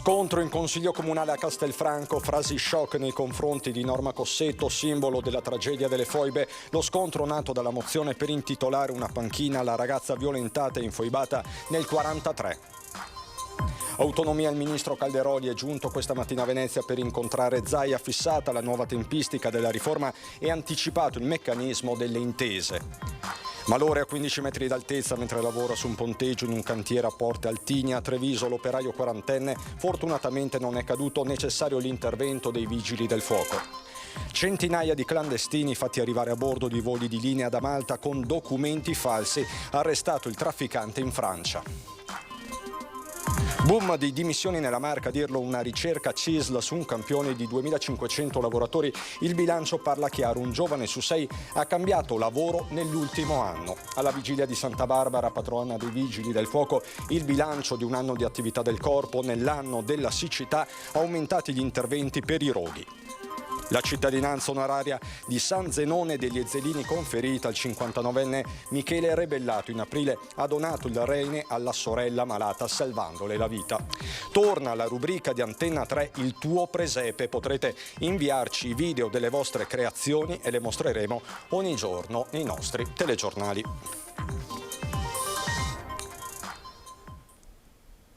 Scontro in Consiglio Comunale a Castelfranco, frasi shock nei confronti di Norma Cossetto, simbolo della tragedia delle foibe. Lo scontro nato dalla mozione per intitolare una panchina alla ragazza violentata e infoibata nel 1943. Autonomia, il ministro Calderoli è giunto questa mattina a Venezia per incontrare Zaia, fissata la nuova tempistica della riforma e anticipato il meccanismo delle intese. Malore a 15 metri d'altezza mentre lavora su un ponteggio in un cantiere a Porte Altigna. A Treviso l'operaio quarantenne fortunatamente non è caduto, necessario l'intervento dei vigili del fuoco. Centinaia di clandestini fatti arrivare a bordo di voli di linea da Malta con documenti falsi, arrestato il trafficante in Francia. Boom di dimissioni nella Marca, a dirlo una ricerca CISL su un campione di 2500 lavoratori. Il bilancio parla chiaro, un giovane su 6 ha cambiato lavoro nell'ultimo anno. Alla vigilia di Santa Barbara, patrona dei Vigili del Fuoco, il bilancio di un anno di attività del corpo. Nell'anno della siccità aumentati gli interventi per i roghi. La cittadinanza onoraria di San Zenone degli Ezzelini conferita al 59enne Michele Rebellato. In aprile ha donato il rene alla sorella malata salvandole la vita. Torna la rubrica di Antenna 3 Il tuo presepe. Potrete inviarci i video delle vostre creazioni e le mostreremo ogni giorno nei nostri telegiornali.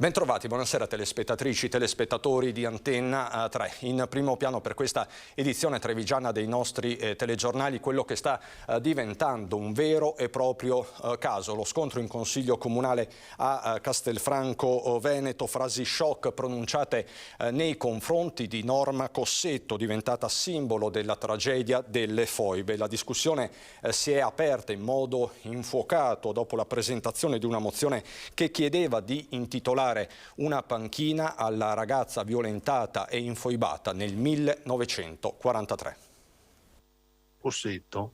Bentrovati, buonasera telespettatrici, telespettatori di Antenna 3. In primo piano per questa edizione trevigiana dei nostri telegiornali quello che sta diventando un vero e proprio caso. Lo scontro in Consiglio Comunale a Castelfranco Veneto, frasi shock pronunciate nei confronti di Norma Cossetto, diventata simbolo della tragedia delle foibe. La discussione si è aperta in modo infuocato dopo la presentazione di una mozione che chiedeva di intitolare una panchina alla ragazza violentata e infoibata nel 1943. Cossetto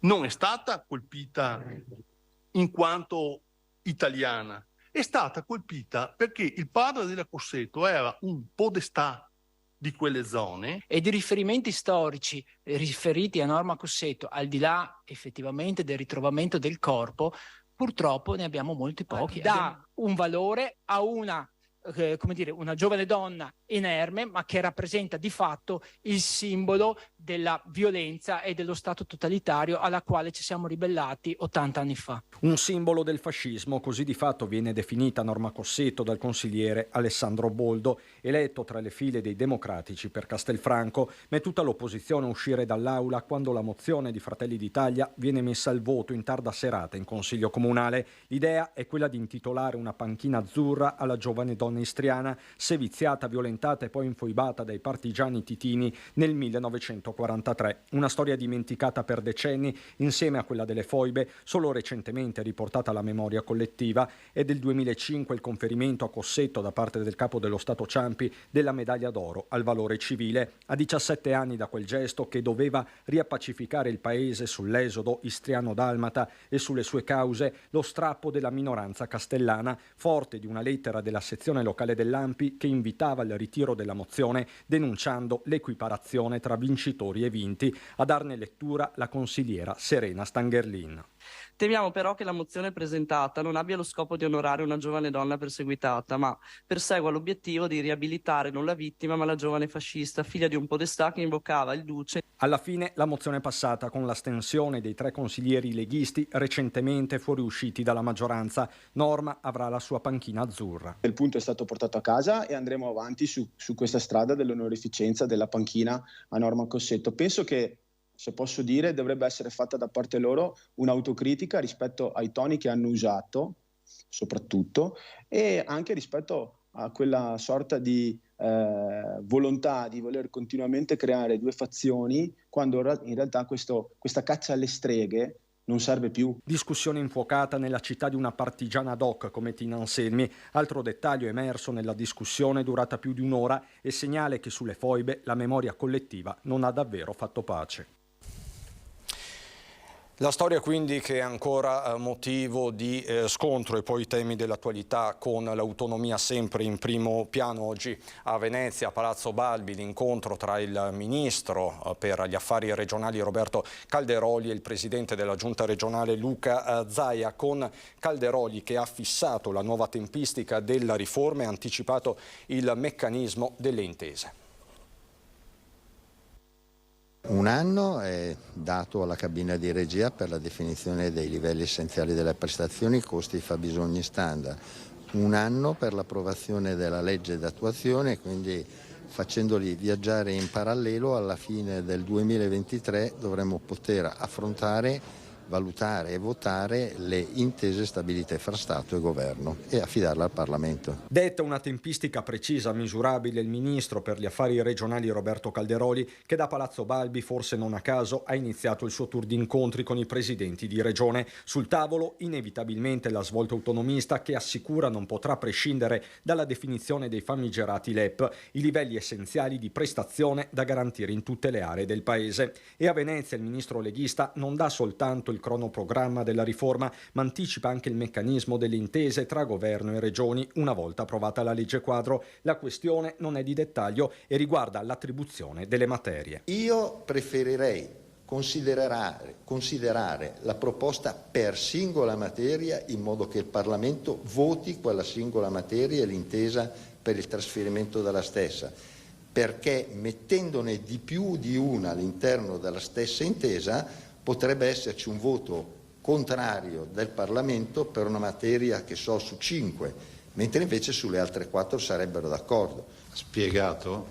non è stata colpita in quanto italiana, è stata colpita perché il padre della Cossetto era un podestà di quelle zone. E di riferimenti storici riferiti a Norma Cossetto, al di là effettivamente del ritrovamento del corpo, purtroppo ne abbiamo molti pochi. Dà un valore a una giovane donna inerme, ma che rappresenta di fatto il simbolo della violenza e dello Stato totalitario alla quale ci siamo ribellati 80 anni fa. Un simbolo del fascismo, così di fatto viene definita Norma Cossetto dal consigliere Alessandro Boldo, eletto tra le file dei democratici per Castelfranco, ma è tutta l'opposizione a uscire dall'aula quando la mozione di Fratelli d'Italia viene messa al voto in tarda serata in Consiglio Comunale. L'idea è quella di intitolare una panchina azzurra alla giovane donna istriana, seviziata, violentata e poi infoibata dai partigiani titini nel 1943. Una storia dimenticata per decenni insieme a quella delle foibe, solo recentemente riportata alla memoria collettiva. È del 2005 il conferimento a Cossetto da parte del capo dello Stato Ciampi della medaglia d'oro al valore civile. A 17 anni da quel gesto che doveva riappacificare il paese sull'esodo istriano-dalmata e sulle sue cause, lo strappo della minoranza castellana, forte di una lettera della sezione locale dell'ANPI che invitava al ritiro della mozione denunciando l'equiparazione tra vincitori e vinti. A darne lettura la consigliera Serena Stangerlin. Temiamo però che la mozione presentata non abbia lo scopo di onorare una giovane donna perseguitata, ma persegua l'obiettivo di riabilitare non la vittima ma la giovane fascista, figlia di un podestà che invocava il duce. Alla fine la mozione è passata con l'astensione dei 3 consiglieri leghisti recentemente fuoriusciti dalla maggioranza. Norma avrà la sua panchina azzurra. Il punto è stato portato a casa e andremo avanti su questa strada dell'onorificenza della panchina a Norma Cossetto. Penso che, se posso dire, dovrebbe essere fatta da parte loro un'autocritica rispetto ai toni che hanno usato, soprattutto, e anche rispetto a quella sorta di volontà di voler continuamente creare 2 fazioni, quando in realtà questa caccia alle streghe non serve più. Discussione infuocata nella città di una partigiana ad hoc come Tina Anselmi. Altro dettaglio emerso nella discussione durata più di un'ora e segnale che sulle foibe la memoria collettiva non ha davvero fatto pace. La storia quindi che è ancora motivo di scontro, e poi i temi dell'attualità con l'autonomia sempre in primo piano. Oggi a Venezia, a Palazzo Balbi, l'incontro tra il ministro per gli affari regionali Roberto Calderoli e il presidente della giunta regionale Luca Zaia, con Calderoli che ha fissato la nuova tempistica della riforma e ha anticipato il meccanismo delle intese. Un anno è dato alla cabina di regia per la definizione dei livelli essenziali delle prestazioni, costi e fabbisogni standard. Un anno per l'approvazione della legge d'attuazione, quindi facendoli viaggiare in parallelo, alla fine del 2023 dovremo poter affrontare, valutare e votare le intese stabilite fra Stato e Governo e affidarle al Parlamento. Detta una tempistica precisa, misurabile, il ministro per gli affari regionali Roberto Calderoli, che da Palazzo Balbi, forse non a caso, ha iniziato il suo tour di incontri con i presidenti di regione. Sul tavolo inevitabilmente la svolta autonomista, che assicura non potrà prescindere dalla definizione dei famigerati LEP, i livelli essenziali di prestazione da garantire in tutte le aree del paese. E a Venezia il ministro leghista non dà soltanto il cronoprogramma della riforma, ma anticipa anche il meccanismo delle intese tra governo e regioni una volta approvata la legge quadro. La questione non è di dettaglio e riguarda l'attribuzione delle materie. Io preferirei considerare la proposta per singola materia, in modo che il Parlamento voti quella singola materia e l'intesa per il trasferimento della stessa, perché mettendone di più di una all'interno della stessa intesa potrebbe esserci un voto contrario del Parlamento per una materia che so su 5, mentre invece sulle altre 4 sarebbero d'accordo. Spiegato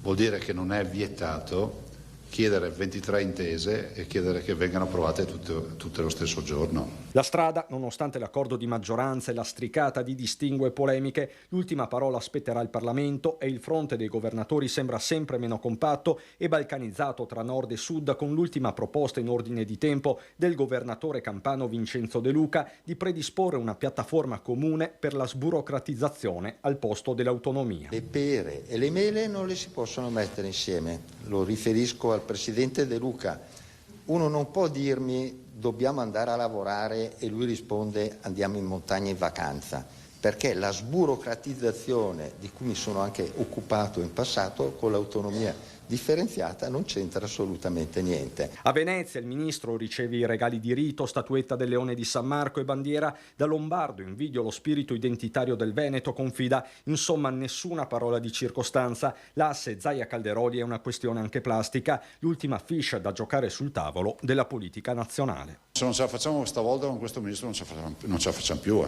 vuol dire che non è vietato chiedere 23 intese e chiedere che vengano approvate tutte lo stesso giorno. La strada, nonostante l'accordo di maggioranza e la stricata di distinguo e polemiche, l'ultima parola spetterà al Parlamento e il fronte dei governatori sembra sempre meno compatto e balcanizzato tra nord e sud, con l'ultima proposta in ordine di tempo del governatore campano Vincenzo De Luca di predisporre una piattaforma comune per la sburocratizzazione al posto dell'autonomia. Le pere e le mele non le si possono mettere insieme, lo riferisco al presidente De Luca. Uno non può dirmi dobbiamo andare a lavorare e lui risponde andiamo in montagna in vacanza, perché la sburocratizzazione di cui mi sono anche occupato in passato con l'autonomia differenziata non c'entra assolutamente niente. A Venezia il ministro riceve i regali di rito, statuetta del Leone di San Marco e bandiera. Da lombardo invidio lo spirito identitario del Veneto, confida, insomma nessuna parola di circostanza. L'asse Zaia-Calderoli è una questione anche plastica, l'ultima ficha da giocare sul tavolo della politica nazionale. Se non ce la facciamo stavolta con questo ministro non ce la facciamo più.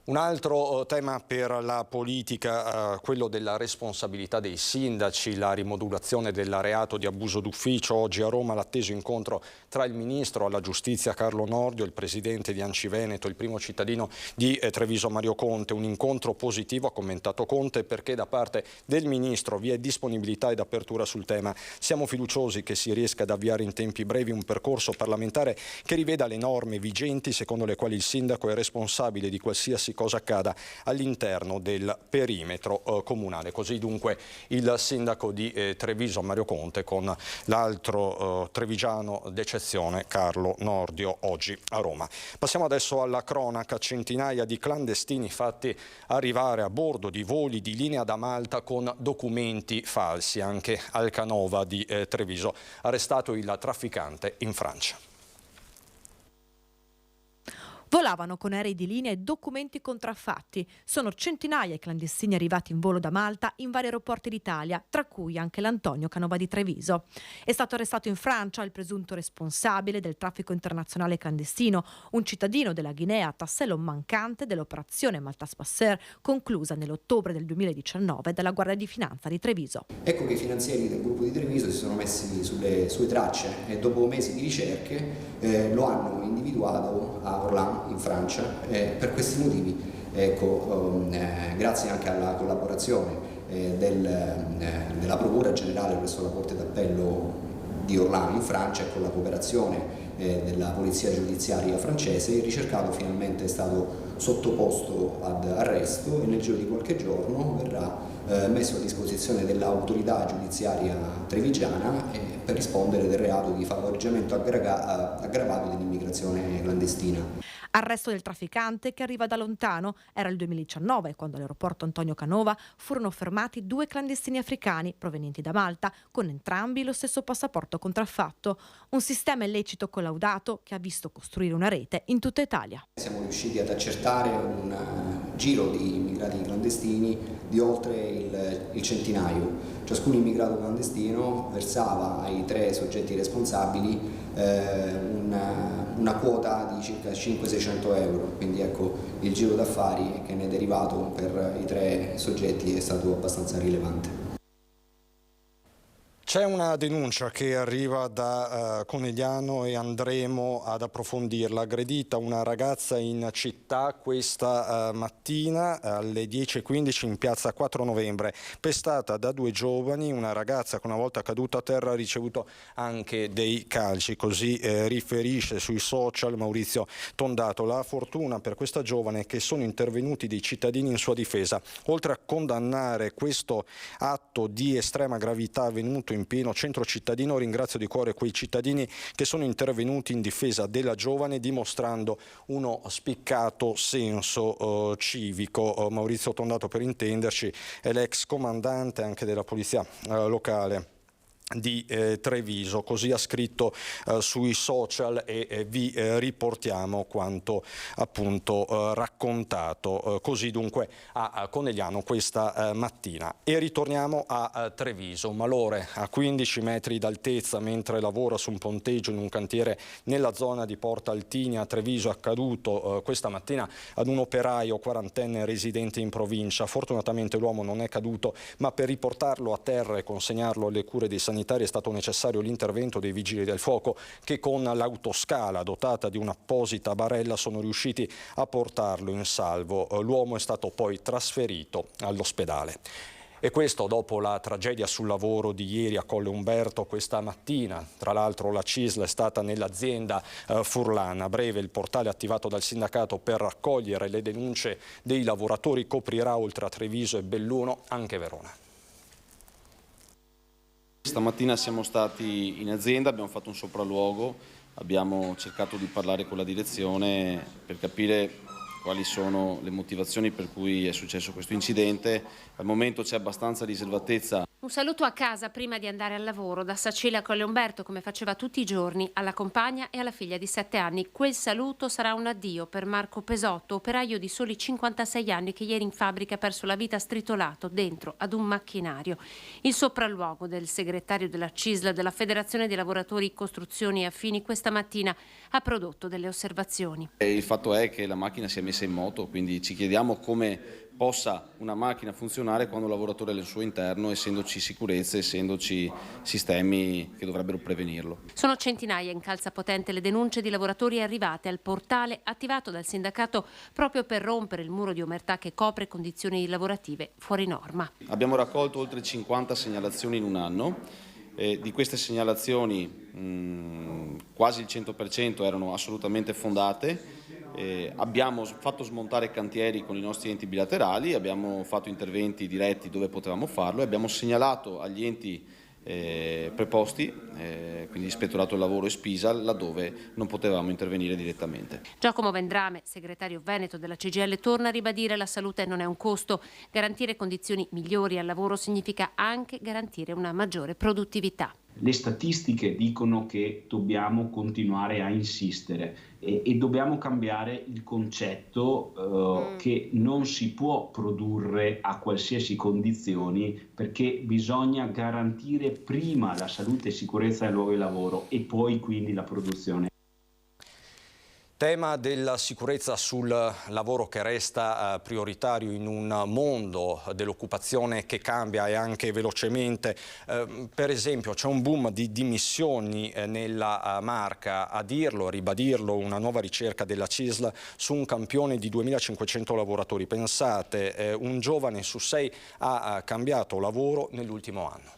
Un altro tema per la politica, quello della responsabilità dei sindaci, la rimodulazione del reato di abuso d'ufficio. Oggi a Roma l'atteso incontro tra il ministro alla giustizia Carlo Nordio, il presidente di ANCI Veneto, il primo cittadino di Treviso Mario Conte. Un incontro positivo, ha commentato Conte, perché da parte del ministro vi è disponibilità ed apertura sul tema. Siamo fiduciosi che si riesca ad avviare in tempi brevi un percorso parlamentare che riveda le norme vigenti secondo le quali il sindaco è responsabile di qualsiasi cosa accada all'interno del perimetro comunale. Così dunque il sindaco di Treviso Mario Conte con l'altro trevigiano d'eccezione Carlo Nordio oggi a Roma. Passiamo adesso alla cronaca. Centinaia di clandestini fatti arrivare a bordo di voli di linea da Malta con documenti falsi. Anche al Canova di Treviso arrestato il trafficante in Francia. Volavano con aerei di linea e documenti contraffatti. Sono centinaia i clandestini arrivati in volo da Malta in vari aeroporti d'Italia, tra cui anche l'Antonio Canova di Treviso. È stato arrestato in Francia il presunto responsabile del traffico internazionale clandestino, un cittadino della Guinea, tassello mancante dell'operazione Malta Spasser, conclusa nell'ottobre del 2019 dalla Guardia di Finanza di Treviso. Ecco che i finanzieri del gruppo di Treviso si sono messi sulle sue tracce e dopo mesi di ricerche lo hanno individuato a Orlando in Francia. Per questi motivi, grazie anche alla collaborazione della Procura Generale presso la Corte d'Appello di Orlando in Francia e con la cooperazione della Polizia Giudiziaria francese, il ricercato finalmente è stato sottoposto ad arresto e nel giro di qualche giorno verrà messo a disposizione dell'autorità giudiziaria trevigiana per rispondere del reato di favoreggiamento aggravato dell'immigrazione clandestina. Arresto del trafficante che arriva da lontano. Era il 2019 quando all'aeroporto Antonio Canova furono fermati 2 clandestini africani provenienti da Malta, con entrambi lo stesso passaporto contraffatto. Un sistema illecito collaudato che ha visto costruire una rete in tutta Italia. Siamo riusciti ad accertare un giro di immigrati clandestini di oltre il centinaio. Ciascun immigrato clandestino versava ai 3 soggetti responsabili una quota di circa 500-600 euro, quindi ecco, il giro d'affari che ne è derivato per i 3 soggetti è stato abbastanza rilevante. C'è una denuncia che arriva da Conegliano e andremo ad approfondirla. Aggredita una ragazza in città questa mattina alle 10:15 in piazza 4 novembre. Pestata da 2 giovani, una ragazza che una volta caduta a terra ha ricevuto anche dei calci, così riferisce sui social Maurizio Tondato. La fortuna per questa giovane è che sono intervenuti dei cittadini in sua difesa. Oltre a condannare questo atto di estrema gravità avvenuto in pieno centro cittadino, ringrazio di cuore quei cittadini che sono intervenuti in difesa della giovane dimostrando uno spiccato senso civico. Maurizio Tondato, per intenderci, è l'ex comandante anche della polizia locale di Treviso, così ha scritto sui social e vi riportiamo quanto appunto raccontato così dunque a Conegliano questa mattina. E ritorniamo a Treviso. Un malore a 15 metri d'altezza mentre lavora su un ponteggio in un cantiere nella zona di Porta Altigna a Treviso, accaduto questa mattina ad un operaio 40enne residente in provincia. Fortunatamente l'uomo non è caduto, ma per riportarlo a terra e consegnarlo alle cure dei sanitari è stato necessario l'intervento dei vigili del fuoco che con l'autoscala dotata di un'apposita barella sono riusciti a portarlo in salvo. L'uomo è stato poi trasferito all'ospedale. E questo dopo la tragedia sul lavoro di ieri a Colle Umberto questa mattina. Tra l'altro la CISL è stata nell'azienda Furlan. A breve il portale attivato dal sindacato per raccogliere le denunce dei lavoratori coprirà oltre a Treviso e Belluno anche Verona. Stamattina siamo stati in azienda, abbiamo fatto un sopralluogo, abbiamo cercato di parlare con la direzione per capire quali sono le motivazioni per cui è successo questo incidente. Al momento c'è abbastanza riservatezza. Un saluto a casa prima di andare al lavoro da Sacile a Colle Umberto, come faceva tutti i giorni, alla compagna e alla figlia di 7 anni. Quel saluto sarà un addio per Marco Pesotto, operaio di soli 56 anni che ieri in fabbrica ha perso la vita stritolato dentro ad un macchinario. Il sopralluogo del segretario della CISL, della Federazione dei Lavoratori Costruzioni e Affini, questa mattina ha prodotto delle osservazioni. Il fatto è che la macchina si è messa in moto, quindi ci chiediamo come possa una macchina funzionare quando il lavoratore è al suo interno, essendoci sicurezze, essendoci sistemi che dovrebbero prevenirlo. Sono centinaia in calzapotente le denunce di lavoratori arrivate al portale attivato dal sindacato proprio per rompere il muro di omertà che copre condizioni lavorative fuori norma. Abbiamo raccolto oltre 50 segnalazioni in un anno. Di queste segnalazioni quasi il 100% erano assolutamente fondate. Abbiamo fatto smontare cantieri con i nostri enti bilaterali, abbiamo fatto interventi diretti dove potevamo farlo e abbiamo segnalato agli enti preposti, quindi Ispettorato del Lavoro e Spisal, laddove non potevamo intervenire direttamente. Giacomo Vendrame, segretario veneto della CGIL, torna a ribadire: la salute non è un costo. Garantire condizioni migliori al lavoro significa anche garantire una maggiore produttività. Le statistiche dicono che dobbiamo continuare a insistere e dobbiamo cambiare il concetto che non si può produrre a qualsiasi condizioni, perché bisogna garantire prima la salute e sicurezza del luogo di lavoro e poi quindi la produzione. Tema della sicurezza sul lavoro che resta prioritario in un mondo dell'occupazione che cambia e anche velocemente. Per esempio c'è un boom di dimissioni nella Marca, a dirlo, a ribadirlo, una nuova ricerca della CISL su un campione di 2500 lavoratori. Pensate, un giovane su 6 ha cambiato lavoro nell'ultimo anno.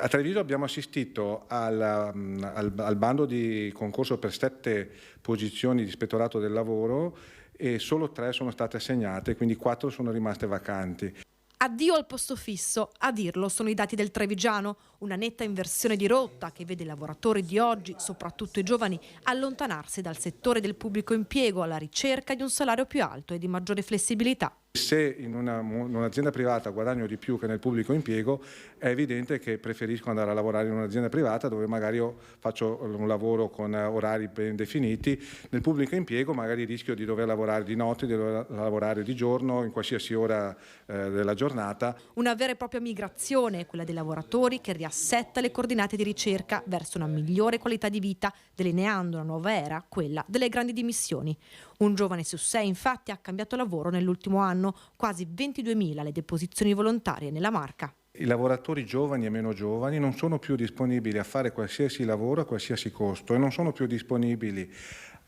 A Treviso abbiamo assistito al bando di concorso per 7 posizioni di ispettorato del lavoro e solo 3 sono state assegnate, quindi 4 sono rimaste vacanti. Addio al posto fisso, a dirlo sono i dati del trevigiano, una netta inversione di rotta che vede i lavoratori di oggi, soprattutto i giovani, allontanarsi dal settore del pubblico impiego alla ricerca di un salario più alto e di maggiore flessibilità. Se in un'azienda privata guadagno di più che nel pubblico impiego, è evidente che preferisco andare a lavorare in un'azienda privata dove magari io faccio un lavoro con orari ben definiti. Nel pubblico impiego magari rischio di dover lavorare di notte, di dover lavorare di giorno, in qualsiasi ora della giornata. Una vera e propria migrazione, quella dei lavoratori che riassetta le coordinate di ricerca verso una migliore qualità di vita, delineando una nuova era, quella delle grandi dimissioni. Un giovane su 6 infatti ha cambiato lavoro nell'ultimo anno, quasi 22.000 le deposizioni volontarie nella Marca. I lavoratori giovani e meno giovani non sono più disponibili a fare qualsiasi lavoro a qualsiasi costo e non sono più disponibili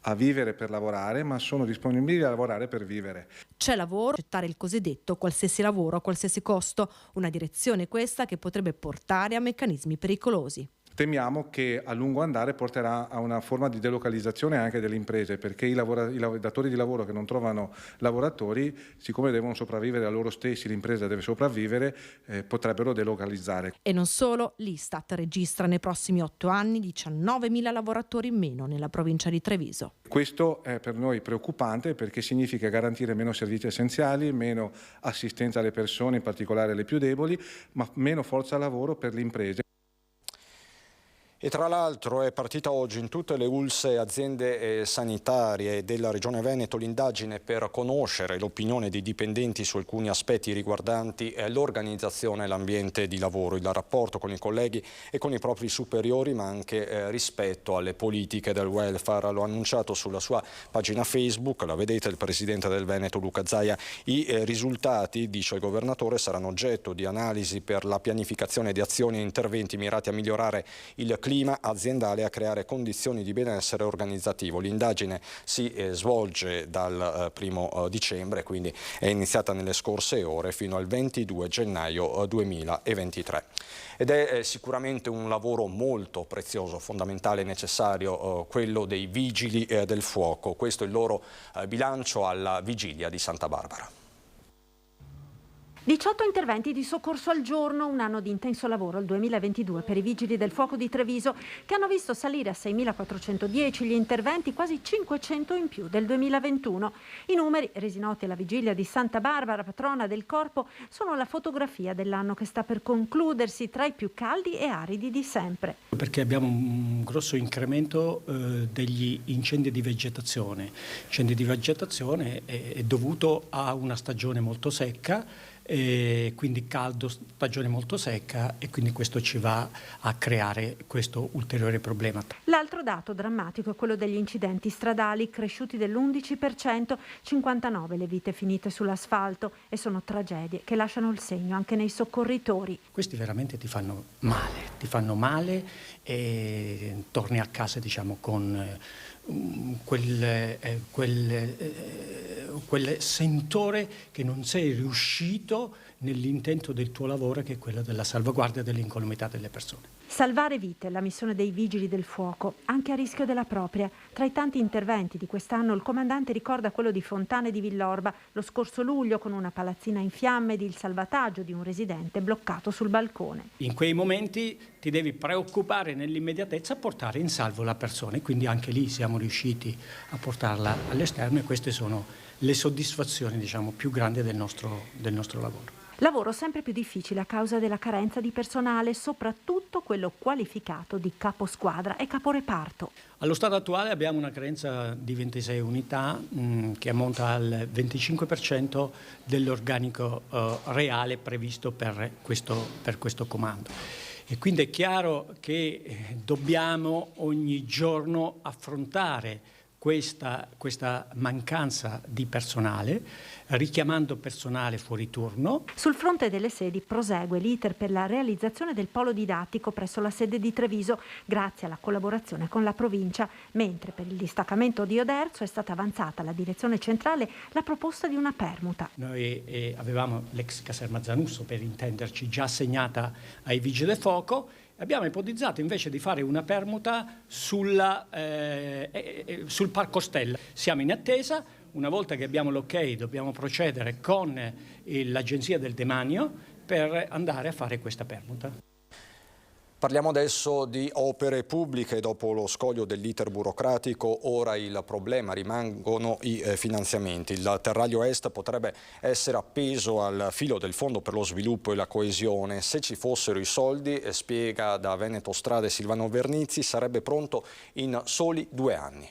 a vivere per lavorare, ma sono disponibili a lavorare per vivere. C'è lavoro, accettare il cosiddetto qualsiasi lavoro a qualsiasi costo, una direzione questa che potrebbe portare a meccanismi pericolosi. Temiamo che a lungo andare porterà a una forma di delocalizzazione anche delle imprese, perché i datori di lavoro che non trovano lavoratori, siccome devono sopravvivere a loro stessi, l'impresa deve sopravvivere, potrebbero delocalizzare. E non solo, l'Istat registra nei prossimi 8 anni 19.000 lavoratori in meno nella provincia di Treviso. Questo è per noi preoccupante perché significa garantire meno servizi essenziali, meno assistenza alle persone, in particolare alle più deboli, ma meno forza lavoro per le imprese. E tra l'altro è partita oggi in tutte le ULSS aziende sanitarie della Regione Veneto l'indagine per conoscere l'opinione dei dipendenti su alcuni aspetti riguardanti l'organizzazione e l'ambiente di lavoro, il rapporto con i colleghi e con i propri superiori, ma anche rispetto alle politiche del welfare. L'ho annunciato sulla sua pagina Facebook, la vedete, il presidente del Veneto Luca Zaia. I risultati, dice il governatore, saranno oggetto di analisi per la pianificazione di azioni e interventi mirati a migliorare il clima aziendale e a creare condizioni di benessere organizzativo. L'indagine si svolge dal 1° dicembre, quindi è iniziata nelle scorse ore fino al 22 gennaio 2023. Ed è sicuramente un lavoro molto prezioso, fondamentale e necessario, quello dei vigili del fuoco. Questo è il loro bilancio alla vigilia di Santa Barbara. 18 interventi di soccorso al giorno, un anno di intenso lavoro, il 2022, per i Vigili del Fuoco di Treviso, che hanno visto salire a 6.410 gli interventi, quasi 500 in più del 2021. I numeri, resi noti alla vigilia di Santa Barbara, patrona del Corpo, sono la fotografia dell'anno che sta per concludersi, tra i più caldi e aridi di sempre. Perché abbiamo un grosso incremento degli incendi di vegetazione. Incendi di vegetazione è dovuto a una stagione molto secca, e quindi caldo, stagione molto secca, e quindi questo ci va a creare questo ulteriore problema. L'altro dato drammatico è quello degli incidenti stradali, cresciuti dell'11%, 59 le vite finite sull'asfalto, e sono tragedie che lasciano il segno anche nei soccorritori. Questi veramente ti fanno male e torni a casa, diciamo, con quel sentore che non sei riuscito nell'intento del tuo lavoro, che è quello della salvaguardia dell'incolumità delle persone. Salvare vite è la missione dei Vigili del Fuoco, anche a rischio della propria. Tra i tanti interventi di quest'anno, il comandante ricorda quello di Fontane di Villorba, lo scorso luglio, con una palazzina in fiamme, ed il salvataggio di un residente bloccato sul balcone. In quei momenti ti devi preoccupare nell'immediatezza a portare in salvo la persona, e quindi anche lì siamo riusciti a portarla all'esterno, e queste sono le soddisfazioni, diciamo, più grandi del nostro lavoro. Lavoro sempre più difficile a causa della carenza di personale, soprattutto quello qualificato di caposquadra e caporeparto. Allo stato attuale abbiamo una carenza di 26 unità che ammonta al 25% dell'organico reale previsto per questo comando. E quindi è chiaro che dobbiamo ogni giorno affrontare questa mancanza di personale, richiamando personale fuori turno. Sul fronte delle sedi prosegue l'iter per la realizzazione del polo didattico presso la sede di Treviso, grazie alla collaborazione con la provincia, mentre per il distaccamento di Oderzo è stata avanzata alla direzione centrale la proposta di una permuta. Noi avevamo l'ex caserma Zanusso, per intenderci, già assegnata ai Vigili del Fuoco, Abbiamo ipotizzato invece di fare una permuta sul Parco Stella. Siamo in attesa, una volta che abbiamo l'ok dobbiamo procedere con l'Agenzia del Demanio per andare a fare questa permuta. Parliamo adesso di opere pubbliche. Dopo lo scoglio dell'iter burocratico, ora il problema rimangono i finanziamenti. Il Terraglio Est potrebbe essere appeso al filo del Fondo per lo sviluppo e la coesione. Se ci fossero i soldi, spiega da Veneto Strade Silvano Vernizzi, sarebbe pronto in soli 2 anni.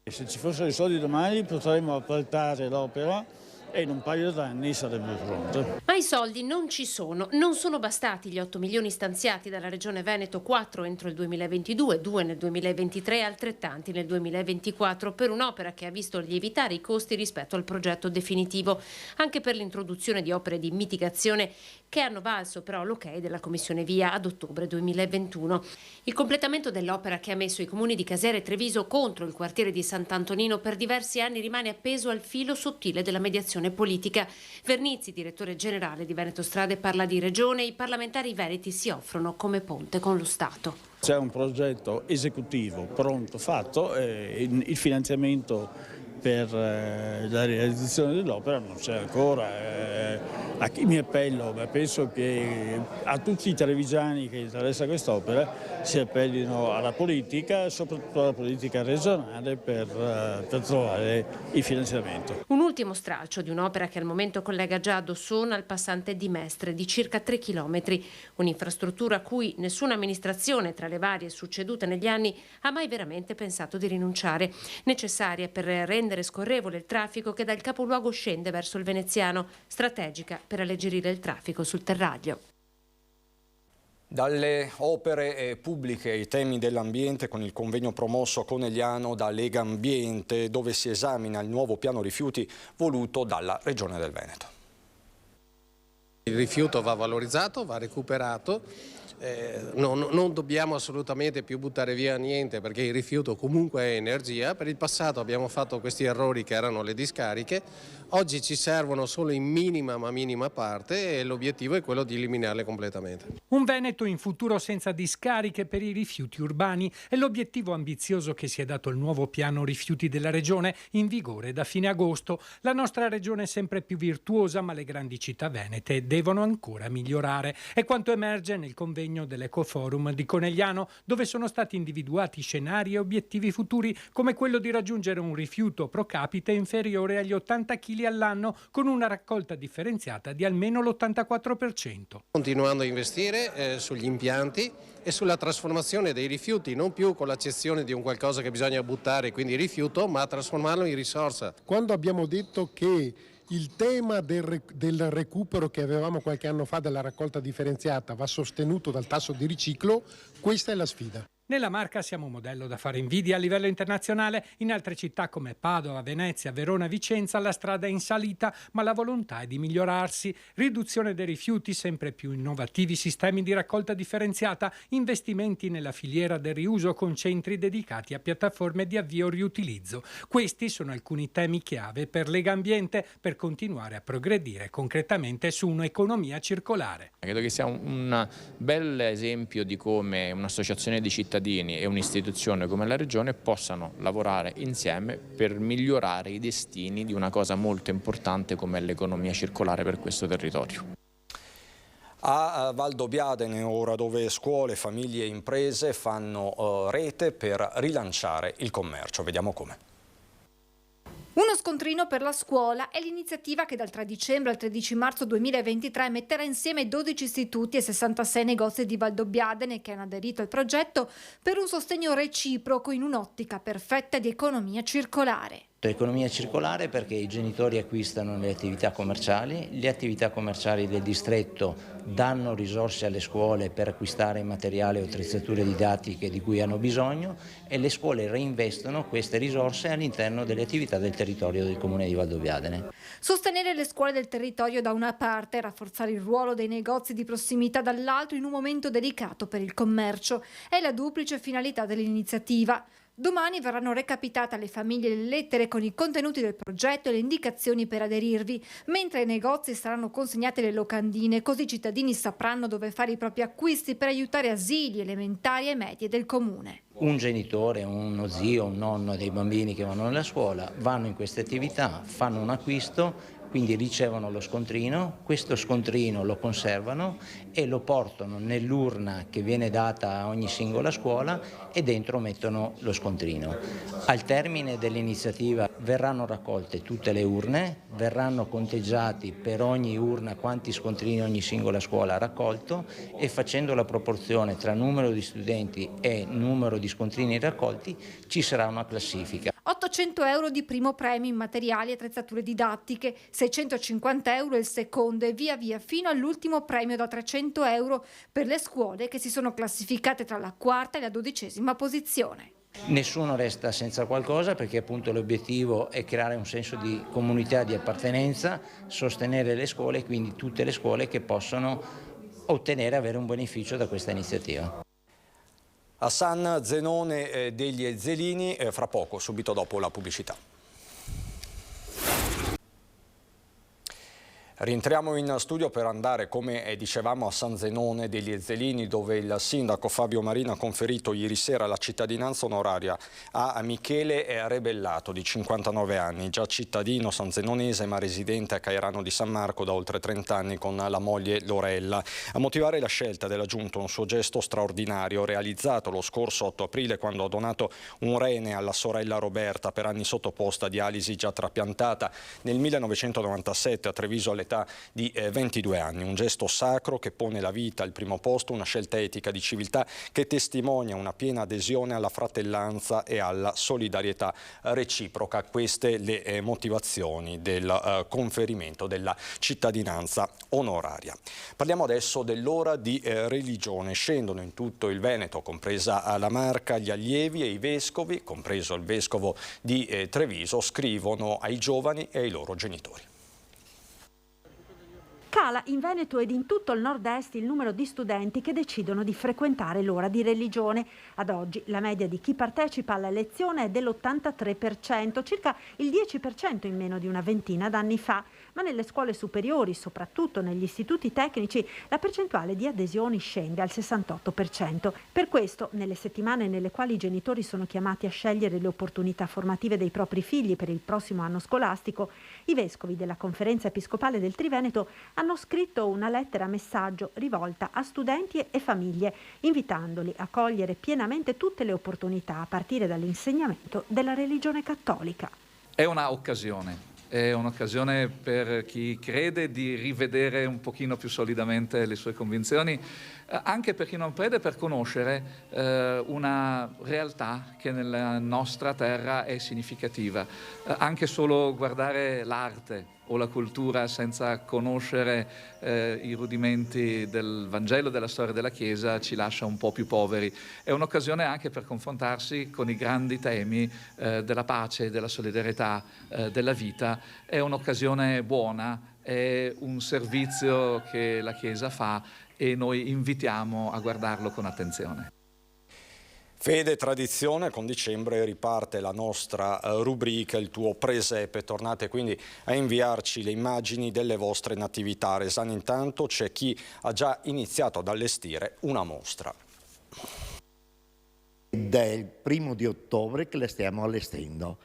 Se ci fossero i soldi domani potremmo appaltare l'opera e in un paio d'anni sarebbe pronto. Ma i soldi non ci sono. Non sono bastati gli 8 milioni stanziati dalla Regione Veneto, 4 entro il 2022, 2 nel 2023 e altrettanti nel 2024, per un'opera che ha visto lievitare i costi rispetto al progetto definitivo, anche per l'introduzione di opere di mitigazione che hanno valso però l'ok della Commissione Via ad ottobre 2021. Il completamento dell'opera, che ha messo i comuni di Casere e Treviso contro il quartiere di Sant'Antonino per diversi anni, rimane appeso al filo sottile della mediazione politica. Vernizzi, direttore generale di Veneto Strade, parla di regione. I parlamentari veneti si offrono come ponte con lo Stato. C'è un progetto esecutivo pronto, fatto, il finanziamento per la realizzazione dell'opera non c'è ancora. Mi appello, ma penso che a tutti i trevigiani che interessa quest'opera si appellino alla politica, soprattutto alla politica regionale, per trovare il finanziamento. Un ultimo stralcio di un'opera che al momento collega già Dossona al passante di Mestre di circa 3 chilometri, un'infrastruttura a cui nessuna amministrazione tra le varie succedute negli anni ha mai veramente pensato di rinunciare, necessaria per rendere scorrevole il traffico che dal capoluogo scende verso il Veneziano, strategica per alleggerire il traffico sul Terraglio. Dalle opere pubbliche ai temi dell'ambiente, con il convegno promosso a Conegliano da Lega Ambiente, dove si esamina il nuovo piano rifiuti voluto dalla Regione del Veneto. Il rifiuto va valorizzato, va recuperato. Non dobbiamo assolutamente più buttare via niente, perché il rifiuto comunque è energia. Per il passato abbiamo fatto questi errori che erano le discariche, oggi ci servono solo in minima ma minima parte e l'obiettivo è quello di eliminarle completamente. Un Veneto in futuro senza discariche per i rifiuti urbani è l'obiettivo ambizioso che si è dato il nuovo piano rifiuti della Regione, in vigore da fine agosto. La nostra Regione è sempre più virtuosa, ma le grandi città venete devono ancora migliorare. È quanto emerge nel convegno dell'Ecoforum di Conegliano, dove sono stati individuati scenari e obiettivi futuri, come quello di raggiungere un rifiuto pro capite inferiore agli 80 kg all'anno, con una raccolta differenziata di almeno l'84%. Continuando a investire sugli impianti e sulla trasformazione dei rifiuti, non più con l'accezione di un qualcosa che bisogna buttare, quindi rifiuto, ma trasformarlo in risorsa. Quando abbiamo detto che il tema del recupero che avevamo qualche anno fa della raccolta differenziata va sostenuto dal tasso di riciclo, questa è la sfida. Nella Marca siamo un modello da fare invidia a livello internazionale. In altre città come Padova, Venezia, Verona, Vicenza la strada è in salita, ma la volontà è di migliorarsi. Riduzione dei rifiuti, sempre più innovativi sistemi di raccolta differenziata, investimenti nella filiera del riuso con centri dedicati a piattaforme di avvio riutilizzo. Questi sono alcuni temi chiave per Lega Ambiente per continuare a progredire concretamente su un'economia circolare. Credo che sia un bel esempio di come un'associazione di cittadini e un'istituzione come la Regione possano lavorare insieme per migliorare i destini di una cosa molto importante come l'economia circolare per questo territorio. A Valdobbiadene ora, dove scuole, famiglie e imprese fanno rete per rilanciare il commercio. Vediamo come. Uno scontrino per la scuola è l'iniziativa che dal 3 dicembre al 13 marzo 2023 metterà insieme 12 istituti e 66 negozi di Valdobbiadene che hanno aderito al progetto per un sostegno reciproco in un'ottica perfetta di economia circolare. Economia circolare perché i genitori acquistano le attività commerciali del distretto danno risorse alle scuole per acquistare materiale o attrezzature didattiche di cui hanno bisogno e le scuole reinvestono queste risorse all'interno delle attività del territorio del comune di Valdobbiadene. Sostenere le scuole del territorio da una parte, rafforzare il ruolo dei negozi di prossimità dall'altro in un momento delicato per il commercio è la duplice finalità dell'iniziativa. Domani verranno recapitate alle famiglie le lettere con i contenuti del progetto e le indicazioni per aderirvi, mentre ai negozi saranno consegnate le locandine, così i cittadini sapranno dove fare i propri acquisti per aiutare asili, elementari e medie del comune. Un genitore, uno zio, un nonno dei bambini che vanno nella scuola vanno in queste attività, fanno un acquisto, quindi ricevono lo scontrino, questo scontrino lo conservano e lo portano nell'urna che viene data a ogni singola scuola e dentro mettono lo scontrino. Al termine dell'iniziativa verranno raccolte tutte le urne, verranno conteggiati per ogni urna quanti scontrini ogni singola scuola ha raccolto e facendo la proporzione tra numero di studenti e numero di scontrini raccolti ci sarà una classifica. 800 euro di primo premio in materiali e attrezzature didattiche, 650 euro il secondo e via via fino all'ultimo premio da 300 euro per le scuole che si sono classificate tra la quarta e la 12ª posizione. Nessuno resta senza qualcosa perché appunto l'obiettivo è creare un senso di comunità, di appartenenza, sostenere le scuole e quindi tutte le scuole che possono ottenere e avere un beneficio da questa iniziativa. A San Zenone degli Ezzelini, fra poco, subito dopo la pubblicità. Rientriamo in studio per andare, come dicevamo, a San Zenone degli Ezzelini, dove il sindaco Fabio Marino ha conferito ieri sera la cittadinanza onoraria a Michele Rebellato, di 59 anni, già cittadino sanzenonese ma residente a Cairano di San Marco da oltre 30 anni con la moglie Lorella. A motivare la scelta della Giunta un suo gesto straordinario realizzato lo scorso 8 aprile quando ha donato un rene alla sorella Roberta, per anni sottoposta a dialisi già trapiantata nel 1997 a Treviso all'età di 22 anni. Un gesto sacro che pone la vita al primo posto, una scelta etica di civiltà che testimonia una piena adesione alla fratellanza e alla solidarietà reciproca. Queste le motivazioni del conferimento della cittadinanza onoraria. Parliamo adesso dell'ora di religione. Scendono in tutto il Veneto, compresa la Marca, gli allievi e i vescovi, compreso il vescovo di Treviso, scrivono ai giovani e ai loro genitori. Cala in Veneto ed in tutto il nord-est il numero di studenti che decidono di frequentare l'ora di religione. Ad oggi la media di chi partecipa alla lezione è dell'83%, circa il 10% in meno di una ventina d'anni fa. Ma nelle scuole superiori, soprattutto negli istituti tecnici, la percentuale di adesioni scende al 68%. Per questo, nelle settimane nelle quali i genitori sono chiamati a scegliere le opportunità formative dei propri figli per il prossimo anno scolastico, i vescovi della Conferenza Episcopale del Triveneto hanno scritto una lettera messaggio rivolta a studenti e famiglie, invitandoli a cogliere pienamente tutte le opportunità a partire dall'insegnamento della religione cattolica. È un'occasione per chi crede di rivedere un pochino più solidamente le sue convinzioni, anche per chi non crede, per conoscere una realtà che nella nostra terra è significativa. Anche solo guardare l'arte o la cultura senza conoscere i rudimenti del Vangelo, della storia della Chiesa, ci lascia un po' più poveri. È un'occasione anche per confrontarsi con i grandi temi della pace, della solidarietà, della vita. È un'occasione buona, è un servizio che la Chiesa fa e noi invitiamo a guardarlo con attenzione. Fede e tradizione, con dicembre riparte la nostra rubrica, il tuo presepe. Tornate quindi a inviarci le immagini delle vostre natività. Resani, intanto c'è chi ha già iniziato ad allestire una mostra. Ed è il 1° di ottobre che la stiamo allestendo,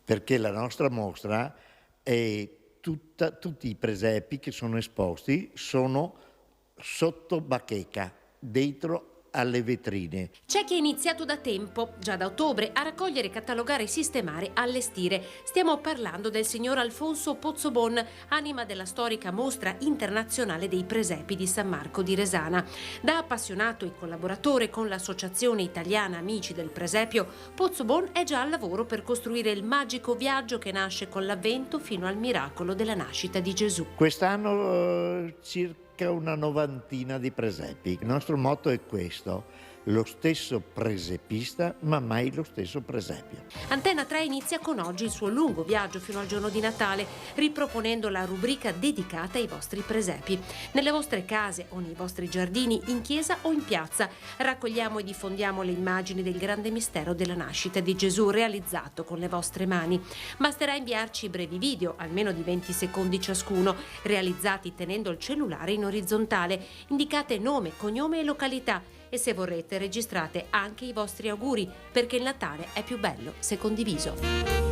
perché la nostra mostra è tutti i presepi che sono esposti sono sotto bacheca, dentro alle vetrine. C'è chi ha iniziato da tempo, già da ottobre, a raccogliere, catalogare, sistemare, allestire. Stiamo parlando del signor Alfonso Pozzobon, anima della storica mostra internazionale dei presepi di San Marco di Resana. Da appassionato e collaboratore con l'Associazione Italiana Amici del Presepio, Pozzobon è già al lavoro per costruire il magico viaggio che nasce con l'avvento fino al miracolo della nascita di Gesù. Quest'anno circa una 90 di presepi. Il nostro motto è questo: lo stesso presepista, ma mai lo stesso presepio. Antena 3 inizia con oggi il suo lungo viaggio fino al giorno di Natale, riproponendo la rubrica dedicata ai vostri presepi. Nelle vostre case o nei vostri giardini, in chiesa o in piazza, raccogliamo e diffondiamo le immagini del grande mistero della nascita di Gesù realizzato con le vostre mani. Basterà inviarci brevi video, almeno di 20 secondi ciascuno, realizzati tenendo il cellulare in orizzontale. Indicate nome, cognome e località. E se vorrete registrate anche i vostri auguri, perché il Natale è più bello se condiviso.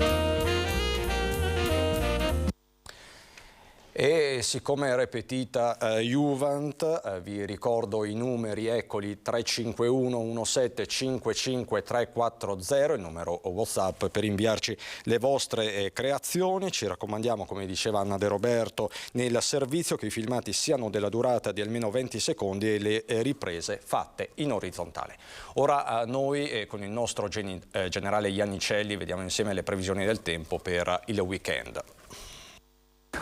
E siccome è repetita Juvent, vi ricordo i numeri, eccoli: 351 17 55 340, il numero WhatsApp per inviarci le vostre creazioni. Ci raccomandiamo, come diceva Anna De Roberto, nel servizio che i filmati siano della durata di almeno 20 secondi e le riprese fatte in orizzontale. Ora noi con il nostro generale Iannicelli vediamo insieme le previsioni del tempo per il weekend.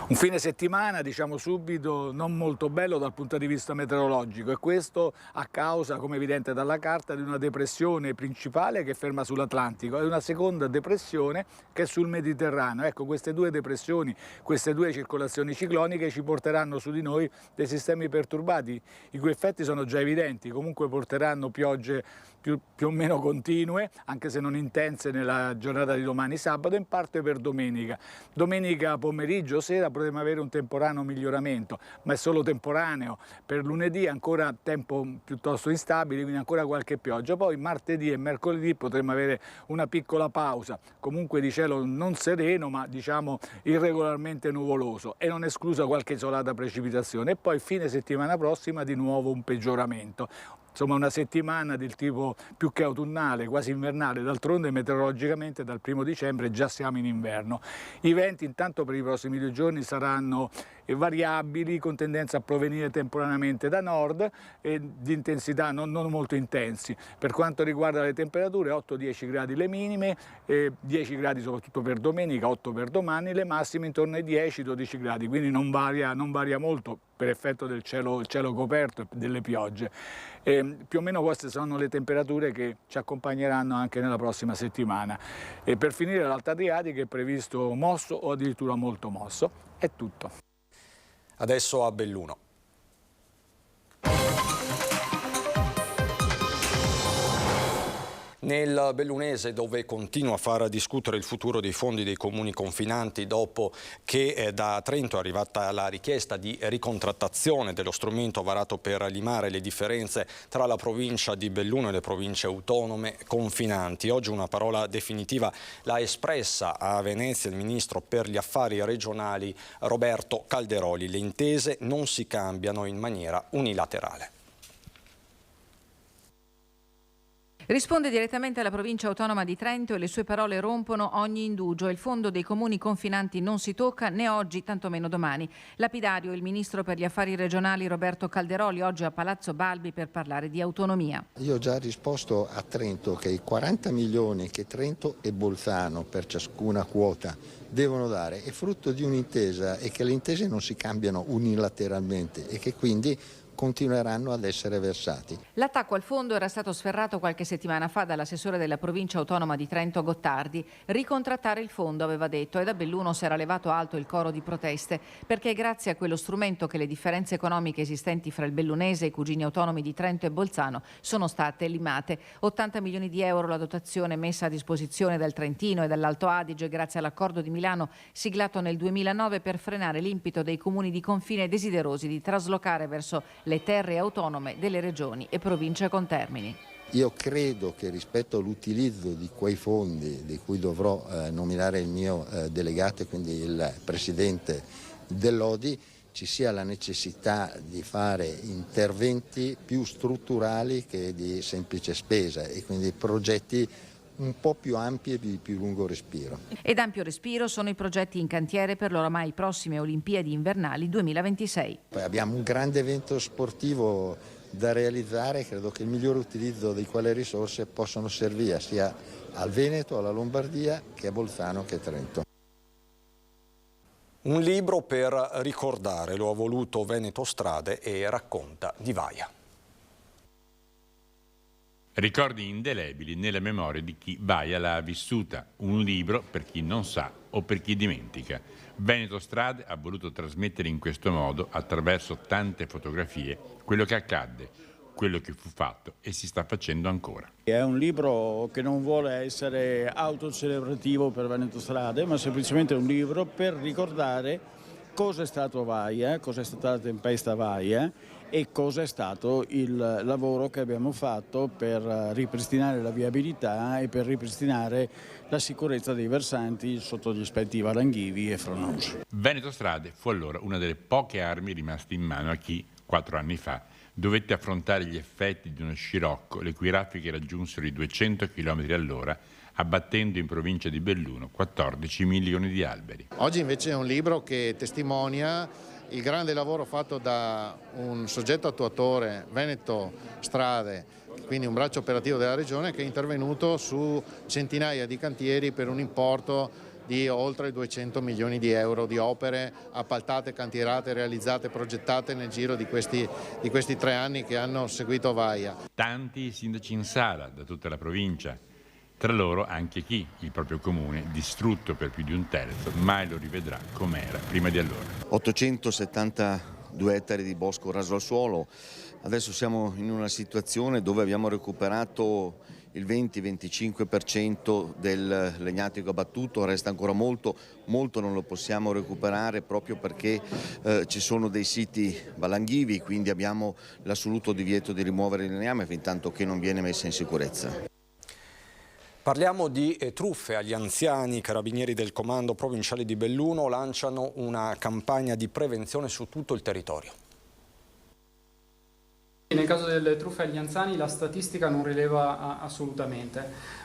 Un fine settimana, diciamo subito, non molto bello dal punto di vista meteorologico, e questo a causa, come evidente dalla carta, di una depressione principale che ferma sull'Atlantico e una seconda depressione che è sul Mediterraneo. Ecco, queste due depressioni, queste due circolazioni cicloniche ci porteranno su di noi dei sistemi perturbati, i cui effetti sono già evidenti. Comunque porteranno piogge più o meno continue, anche se non intense, nella giornata di domani sabato, in parte per domenica. Domenica pomeriggio, sera, potremo avere un temporaneo miglioramento, ma è solo temporaneo. Per lunedì ancora tempo piuttosto instabile, quindi ancora qualche pioggia. Poi martedì e mercoledì potremo avere una piccola pausa, comunque di cielo non sereno, ma diciamo irregolarmente nuvoloso, e non esclusa qualche isolata precipitazione. E poi fine settimana prossima di nuovo un peggioramento. Insomma, una settimana del tipo più che autunnale, quasi invernale. D'altronde meteorologicamente dal 1° dicembre già siamo in inverno. I venti intanto per i prossimi 2 giorni saranno variabili, con tendenza a provenire temporaneamente da nord e di intensità non molto intensi. Per quanto riguarda le temperature, 8-10 gradi le minime, 10 gradi soprattutto per domenica, 8 per domani, le massime intorno ai 10-12 gradi, quindi non varia molto per effetto del cielo coperto e delle piogge. Più o meno queste sono le temperature che ci accompagneranno anche nella prossima settimana. E per finire l'Alta Adriatica è previsto mosso o addirittura molto mosso. È tutto. Adesso a Belluno. Nel bellunese, dove continua a far discutere il futuro dei fondi dei comuni confinanti dopo che da Trento è arrivata la richiesta di ricontrattazione dello strumento varato per limare le differenze tra la provincia di Belluno e le province autonome confinanti. Oggi una parola definitiva l'ha espressa a Venezia il ministro per gli affari regionali Roberto Calderoli. Le intese non si cambiano in maniera unilaterale. Risponde direttamente alla provincia autonoma di Trento e le sue parole rompono ogni indugio. Il fondo dei comuni confinanti non si tocca né oggi, tantomeno domani. Lapidario il ministro per gli affari regionali Roberto Calderoli oggi a Palazzo Balbi per parlare di autonomia. Io ho già risposto a Trento che i 40 milioni che Trento e Bolzano per ciascuna quota devono dare è frutto di un'intesa e che le intese non si cambiano unilateralmente e che quindi continueranno ad essere versati. L'attacco al fondo era stato sferrato qualche settimana fa dall'assessore della provincia autonoma di Trento Gottardi. Ricontrattare il fondo, aveva detto, e da Belluno si era levato alto il coro di proteste, perché è grazie a quello strumento che le differenze economiche esistenti fra il bellunese e i cugini autonomi di Trento e Bolzano sono state limate. 80 milioni di euro la dotazione messa a disposizione dal Trentino e dall'Alto Adige grazie all'accordo di Milano siglato nel 2009 per frenare l'impito dei comuni di confine desiderosi di traslocare verso le terre autonome delle regioni e province contermini. Io credo che rispetto all'utilizzo di quei fondi, di cui dovrò nominare il mio delegato e quindi il presidente dell'Odi, ci sia la necessità di fare interventi più strutturali che di semplice spesa e quindi progetti un po' più ampi e di più lungo respiro. Ed ampio respiro sono i progetti in cantiere per l'oramai prossime Olimpiadi invernali 2026. Poi abbiamo un grande evento sportivo da realizzare, credo che il migliore utilizzo di quelle risorse possano servire sia al Veneto, alla Lombardia, che a Bolzano che a Trento. Un libro per ricordare, lo ha voluto Veneto Strade e racconta di Vaia. Ricordi indelebili nella memoria di chi Vaia l'ha vissuta, un libro per chi non sa o per chi dimentica. Veneto Strade ha voluto trasmettere in questo modo, attraverso tante fotografie, quello che accadde, quello che fu fatto e si sta facendo ancora. È un libro che non vuole essere autocelebrativo per Veneto Strade, ma semplicemente un libro per ricordare cosa è stato Vaia, cosa è stata la tempesta Vaia e cosa è stato il lavoro che abbiamo fatto per ripristinare la viabilità e per ripristinare la sicurezza dei versanti sotto gli aspetti valanghivi e franosi. Veneto Strade fu allora una delle poche armi rimaste in mano a chi, 4 anni fa, dovette affrontare gli effetti di uno scirocco le cui raffiche raggiunsero i 200 km all'ora, abbattendo in provincia di Belluno 14 milioni di alberi. Oggi invece è un libro che testimonia il grande lavoro fatto da un soggetto attuatore, Veneto Strade, quindi un braccio operativo della Regione, che è intervenuto su centinaia di cantieri per un importo di oltre 200 milioni di euro di opere appaltate, cantierate, realizzate, progettate nel giro di questi 3 anni che hanno seguito Vaia. Tanti sindaci in sala da tutta la provincia, tra loro anche chi, il proprio comune, distrutto per più di un terzo, mai lo rivedrà com'era prima di allora. 872 ettari di bosco raso al suolo, adesso siamo in una situazione dove abbiamo recuperato il 20-25% del legnatico abbattuto, resta ancora molto non lo possiamo recuperare proprio perché ci sono dei siti valanghivi, quindi abbiamo l'assoluto divieto di rimuovere il legname fin tanto che non viene messa in sicurezza. Parliamo di truffe agli anziani. I carabinieri del comando provinciale di Belluno lanciano una campagna di prevenzione su tutto il territorio. Nel caso delle truffe agli anziani la statistica non rileva assolutamente.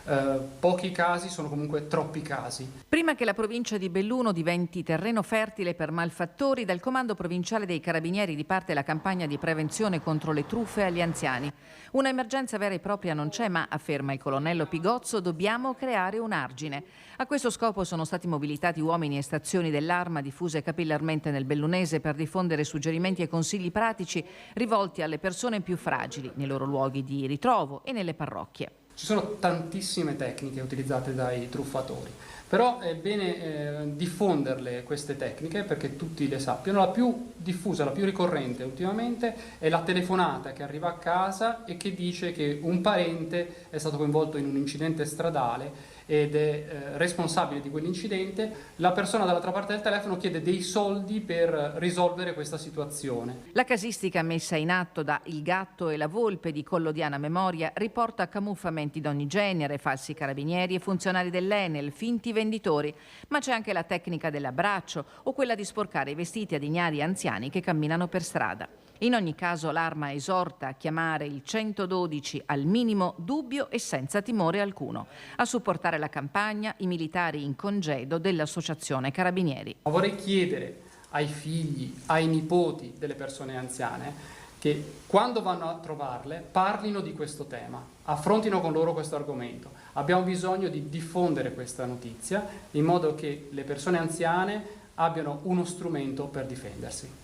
Pochi casi sono comunque troppi casi. Prima che la provincia di Belluno diventi terreno fertile per malfattori, dal comando provinciale dei carabinieri riparte la campagna di prevenzione contro le truffe agli anziani. Una emergenza vera e propria non c'è, ma, afferma il colonnello Pigozzo, dobbiamo creare un argine. A questo scopo sono stati mobilitati uomini e stazioni dell'Arma diffuse capillarmente nel bellunese per diffondere suggerimenti e consigli pratici rivolti alle persone più fragili, nei loro luoghi di ritrovo e nelle parrocchie. Ci sono tantissime tecniche utilizzate dai truffatori, però è bene diffonderle queste tecniche perché tutti le sappiano. La più diffusa, la più ricorrente ultimamente è la telefonata che arriva a casa e che dice che un parente è stato coinvolto in un incidente stradale ed è responsabile di quell'incidente. La persona dall'altra parte del telefono chiede dei soldi per risolvere questa situazione. La casistica messa in atto da Il Gatto e la Volpe di Collodiana Memoria riporta camuffamenti d'ogni genere, falsi carabinieri e funzionari dell'Enel, finti venditori, ma c'è anche la tecnica dell'abbraccio o quella di sporcare i vestiti ad ignari anziani che camminano per strada. In ogni caso l'Arma esorta a chiamare il 112 al minimo dubbio e senza timore alcuno. A supportare la campagna i militari in congedo dell'Associazione Carabinieri. Vorrei chiedere ai figli, ai nipoti delle persone anziane che quando vanno a trovarle parlino di questo tema, affrontino con loro questo argomento. Abbiamo bisogno di diffondere questa notizia in modo che le persone anziane abbiano uno strumento per difendersi.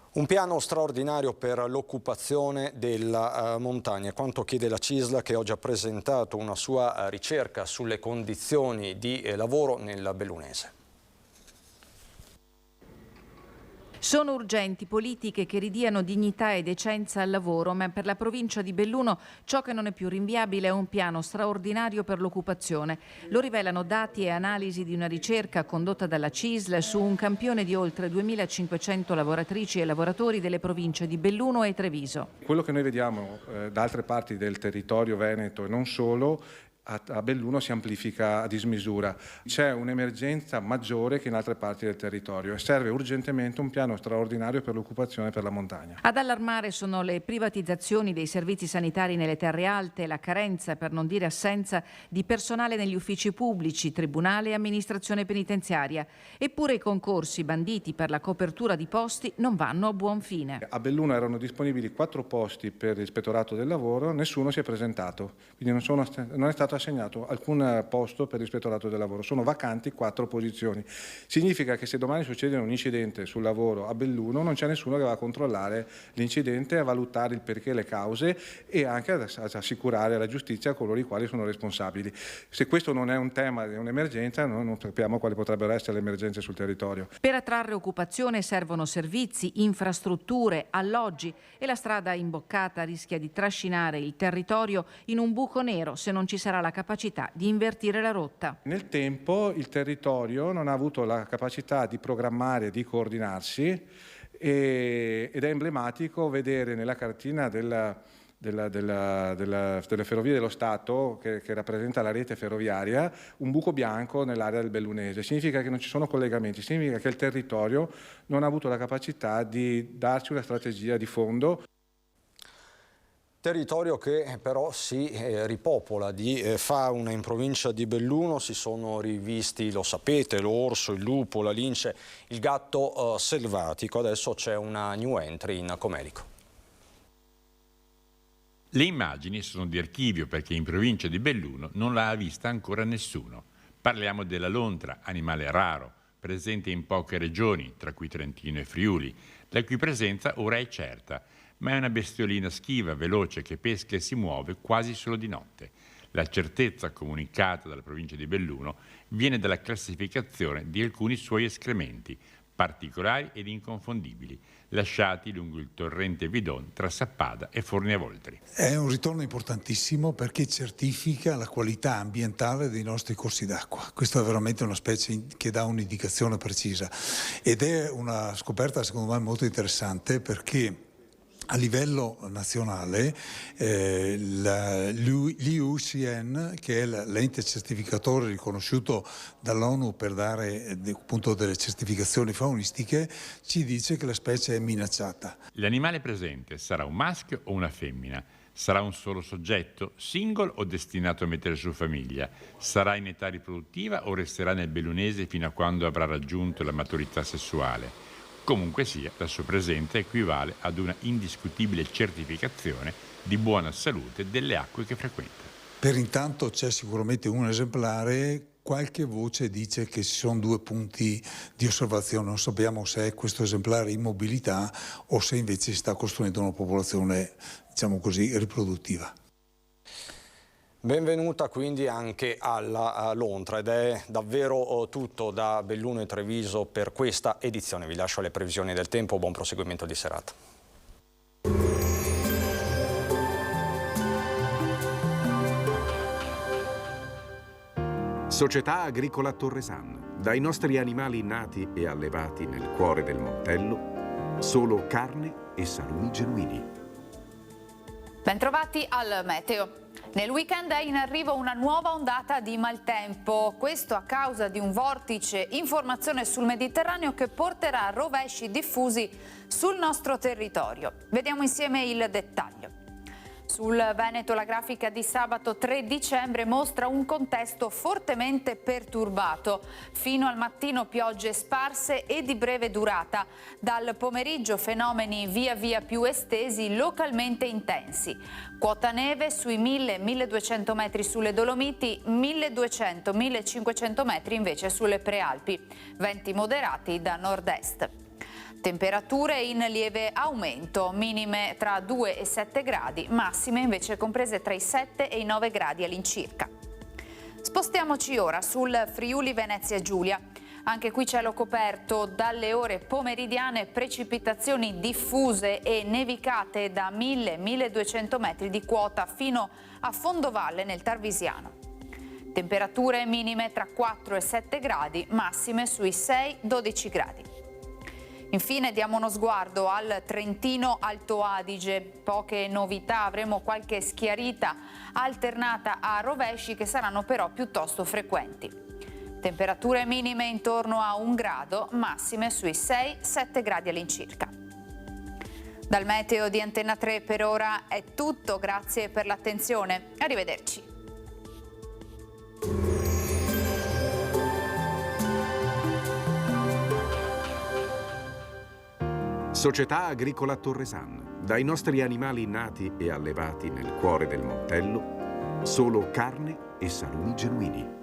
Un piano straordinario per l'occupazione della montagna, quanto chiede la CISL, che oggi ha presentato una sua ricerca sulle condizioni di lavoro nel bellunese. Sono urgenti politiche che ridiano dignità e decenza al lavoro, ma per la provincia di Belluno ciò che non è più rinviabile è un piano straordinario per l'occupazione. Lo rivelano dati e analisi di una ricerca condotta dalla CISL su un campione di oltre 2.500 lavoratrici e lavoratori delle province di Belluno e Treviso. Quello che noi vediamo da altre parti del territorio veneto e non solo, a Belluno si amplifica a dismisura. C'è un'emergenza maggiore che in altre parti del territorio e serve urgentemente un piano straordinario per l'occupazione per la montagna. Ad allarmare sono le privatizzazioni dei servizi sanitari nelle terre alte, la carenza, per non dire assenza, di personale negli uffici pubblici, tribunale e amministrazione penitenziaria. Eppure i concorsi banditi per la copertura di posti non vanno a buon fine. A Belluno erano disponibili 4 posti per l'ispettorato del lavoro, nessuno si è presentato, quindi non è stato assegnato alcun posto per l'ispettorato del lavoro, sono vacanti 4 posizioni. Significa che se domani succede un incidente sul lavoro a Belluno non c'è nessuno che va a controllare l'incidente, a valutare il perché, le cause e anche ad assicurare alla giustizia coloro i quali sono responsabili. Se questo non è un tema di un'emergenza, noi non sappiamo quali potrebbero essere le emergenze sul territorio. Per attrarre occupazione servono servizi, infrastrutture, alloggi e la strada imboccata rischia di trascinare il territorio in un buco nero se non ci sarà la capacità di invertire la rotta. Nel tempo il territorio non ha avuto la capacità di programmare, di coordinarsi ed è emblematico vedere nella cartina delle ferrovie dello Stato che rappresenta la rete ferroviaria un buco bianco nell'area del Bellunese. Significa che non ci sono collegamenti, significa che il territorio non ha avuto la capacità di darci una strategia di fondo. Territorio che però si ripopola di fauna. In provincia di Belluno si sono rivisti, lo sapete, l'orso, il lupo, la lince, il gatto selvatico. Adesso c'è una new entry in Comelico. Le immagini sono di archivio perché in provincia di Belluno non l'ha vista ancora nessuno. Parliamo della lontra, animale raro, presente in poche regioni, tra cui Trentino e Friuli, la cui presenza ora è certa, ma è una bestiolina schiva, veloce, che pesca e si muove quasi solo di notte. La certezza comunicata dalla provincia di Belluno viene dalla classificazione di alcuni suoi escrementi, particolari ed inconfondibili, lasciati lungo il torrente Vidon tra Sappada e Forni a Voltri. È un ritorno importantissimo perché certifica la qualità ambientale dei nostri corsi d'acqua. Questa è veramente una specie che dà un'indicazione precisa ed è una scoperta secondo me molto interessante perché a livello nazionale l'IUCN, che è l'ente certificatore riconosciuto dall'ONU per dare appunto delle certificazioni faunistiche, ci dice che la specie è minacciata. L'animale presente sarà un maschio o una femmina? Sarà un solo soggetto, single o destinato a mettere su famiglia? Sarà in età riproduttiva o resterà nel bellunese fino a quando avrà raggiunto la maturità sessuale? Comunque sia, la sua presenza equivale ad una indiscutibile certificazione di buona salute delle acque che frequenta. Per intanto c'è sicuramente un esemplare, qualche voce dice che ci sono 2 punti di osservazione, non sappiamo se è questo esemplare in mobilità o se invece si sta costruendo una popolazione, diciamo così, riproduttiva. Benvenuta quindi anche alla lontra ed è davvero tutto da Belluno e Treviso per questa edizione. Vi lascio alle previsioni del tempo, buon proseguimento di serata. Società Agricola Torresan. Dai nostri animali nati e allevati nel cuore del Montello, solo carne e salumi genuini. Bentrovati al meteo. Nel weekend è in arrivo una nuova ondata di maltempo, questo a causa di un vortice informazione sul Mediterraneo che porterà rovesci diffusi sul nostro territorio. Vediamo insieme il dettaglio. Sul Veneto la grafica di sabato 3 dicembre mostra un contesto fortemente perturbato. Fino al mattino piogge sparse e di breve durata. Dal pomeriggio fenomeni via via più estesi, localmente intensi. Quota neve sui 1000-1200 metri sulle Dolomiti, 1200-1500 metri invece sulle Prealpi. Venti moderati da nord-est. Temperature in lieve aumento, minime tra 2 e 7 gradi, massime invece comprese tra i 7 e i 9 gradi all'incirca. Spostiamoci ora sul Friuli Venezia Giulia. Anche qui cielo coperto, dalle ore pomeridiane precipitazioni diffuse e nevicate da 1000-1200 metri di quota fino a fondovalle nel Tarvisiano. Temperature minime tra 4 e 7 gradi, massime sui 6-12 gradi. Infine diamo uno sguardo al Trentino Alto Adige. Poche novità, avremo qualche schiarita alternata a rovesci che saranno però piuttosto frequenti. Temperature minime intorno a 1 grado, massime sui 6-7 gradi all'incirca. Dal meteo di Antenna 3 per ora è tutto, grazie per l'attenzione. Arrivederci. Società Agricola Torresan. Dai nostri animali nati e allevati nel cuore del Montello, Solo carne e salumi genuini.